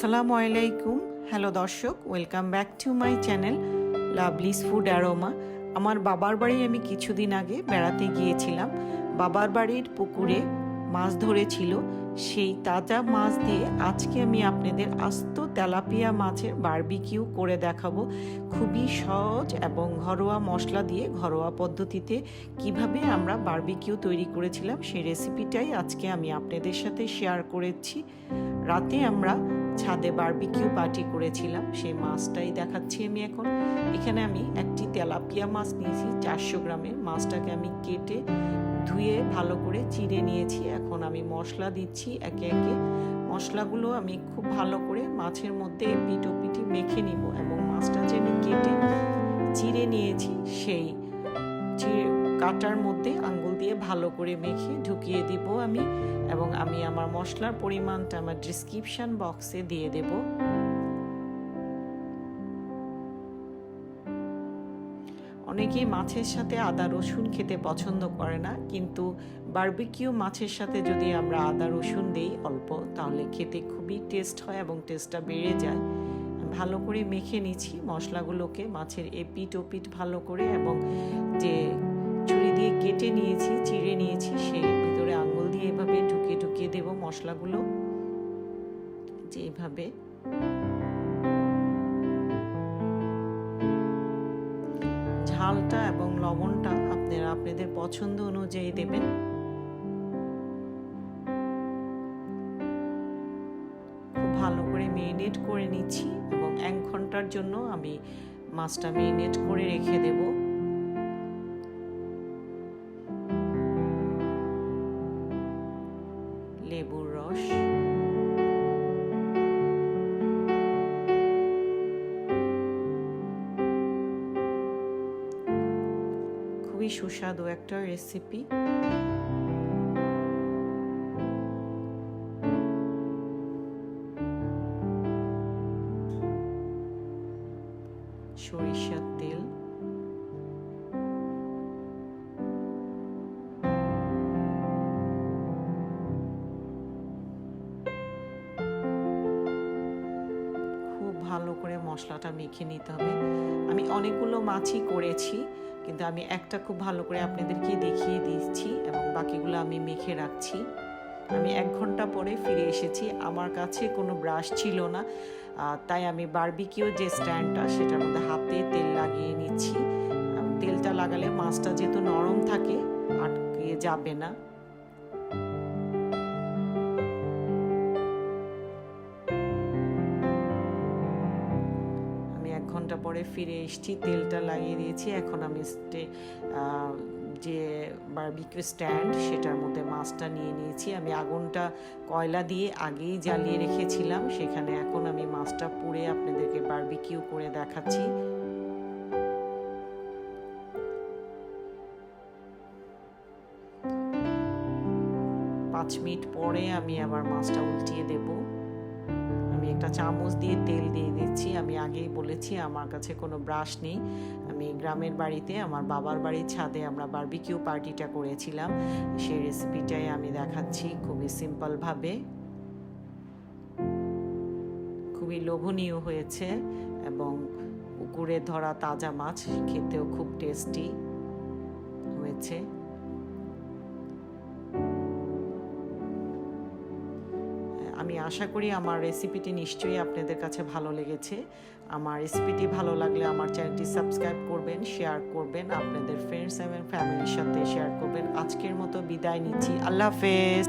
আসসালামু আলাইকুম। হ্যালো দর্শক, welcome back to my channel lovely's food aroma. আমার বাবার বাড়ি আমি কিছুদিন আগে বেড়াতে গিয়েছিলাম। বাবার বাড়ির পুকুরে মাছ ধরেছিল, সেই তাজা মাছ দিয়ে আজকে আমি আপনাদের আস্ত তেলাপিয়া মাছের বারবিকিউ করে দেখাবো। খুবই সহজ এবং ঘরোয়া মশলা দিয়ে ঘরোয়া পদ্ধতিতে কিভাবে আমরা বারবিকিউ তৈরি করেছিলাম সেই রেসিপিটাই আজকে আমি আপনাদের সাথে শেয়ার করেছি। রাতে আমরা ছাদে বারবিকিউ পার্টি করেছিলাম, সেই মাছটাই দেখাচ্ছি আমি এখন। এখানে আমি একটি তেলাপিয়া মাছ নিয়েছি 400 গ্রামের। মাছটাকে আমি কেটে ধুয়ে ভালো করে চিড়ে নিয়েছি। এখন আমি মশলা দিচ্ছি একে একে। মশলাগুলো আমি খুব ভালো করে মাছের মধ্যে পিটোপিটি মেখে নিব এবং মাছটা যে আমি কেটে চিড়ে নিয়েছি সেই কাটার মধ্যে আঙ্গুল দিয়ে ভালো করে মেখে ঢুকিয়ে দিব আমি। এবং আমি আমার মশলার পরিমাণটা আমার ডেসক্রিপশন বক্সে দিয়ে দেব। অনেকেই মাছের সাথে আদা রসুন খেতে পছন্দ করে না, কিন্তু বারবিকিউ মাছের সাথে যদি আমরা আদা রসুন দিই অল্প, তাহলে খেতে খুবই টেস্ট হয় এবং টেস্টটা বেড়ে যায়। ভালো করে মেখে নিচ্ছি মশলাগুলোকে, মাছের এপিট ওপিট ভালো করে, এবং যে ছুরি দিয়ে কেটে নিয়েছি চিড়ে নিয়েছি সেই ভিতরে আঙ্গুল দিয়ে এভাবে ঢুকিয়ে ঢুকিয়ে দেব মশলাগুলো, যে এভাবে। ঝালটা এবং লবণটা আপনারা আপনাদের পছন্দ অনুযায়ী দেবেন। খুব ভালো করে মেরিনেট করে নিচ্ছি এবং 1 ঘন্টার জন্য আমি মাছটা মেরিনেট করে রেখে দেব। লেবুর রস, খুবই সুস্বাদু একটা রেসিপি। সরিষার তেল, ভালো করে মশলাটা মেখে নিতে হবে। আমি অনেকগুলো মাছই করেছি, কিন্তু আমি একটা খুব ভালো করে আপনাদেরকে দেখিয়ে দিচ্ছি এবং বাকিগুলো আমি মেখে রাখছি। আমি 1 ঘন্টা পরে ফিরে এসেছি। আমার কাছে কোনো ব্রাশ ছিল না, তাই আমি বারবিকিউ যে স্ট্যান্ডটা সেটার মধ্যে হাতে তেল লাগিয়ে নিচ্ছি। তেলটা লাগালে মাছটা যেহেতু নরম থাকে আটকে যাবে না। পরে ফিরে এসেছি, তেলটা লাগিয়ে দিয়েছি। এখন আমি যে বারবিকিউ স্ট্যান্ড সেটার মধ্যে মাছটা নিয়ে নিয়েছি। আমি আগুনটা কয়লা দিয়ে আগেই জ্বালিয়ে রেখেছিলাম, সেখানে এখন আমি মাছটা পুড়ে আপনাদেরকে বারবিকিউ করে দেখাচ্ছি। পাঁচ মিনিট পরে আমি আবার মাছটা উল্টিয়ে দেব। আমি একটা চামচ দিয়ে তেল দিয়ে দিচ্ছি। আমি আগেই বলেছি আমার কাছে কোনো ব্রাশ নেই। আমি গ্রামের বাড়িতে আমার বাবার বাড়ির ছাদে আমরা বারবিকিউ পার্টিটা করেছিলাম, সেই রেসিপিটাই আমি দেখাচ্ছি খুবই সিম্পলভাবে। খুবই লোভনীয় হয়েছে এবং পুকুরে ধরা তাজা মাছ, খেতেও খুব টেস্টি হয়েছে। আমি আশা করি আমার রেসিপিটি নিশ্চয়ই আপনাদের কাছে ভালো লেগেছে। আমার রেসিপিটি ভালো লাগলে আমার চ্যানেলটি সাবস্ক্রাইব করবেন, শেয়ার করবেন, আপনাদের ফ্রেন্ডস এবং ফ্যামিলির সাথে শেয়ার করবেন। আজকের মতো বিদায় নিচ্ছি। আল্লাহ হাফেজ।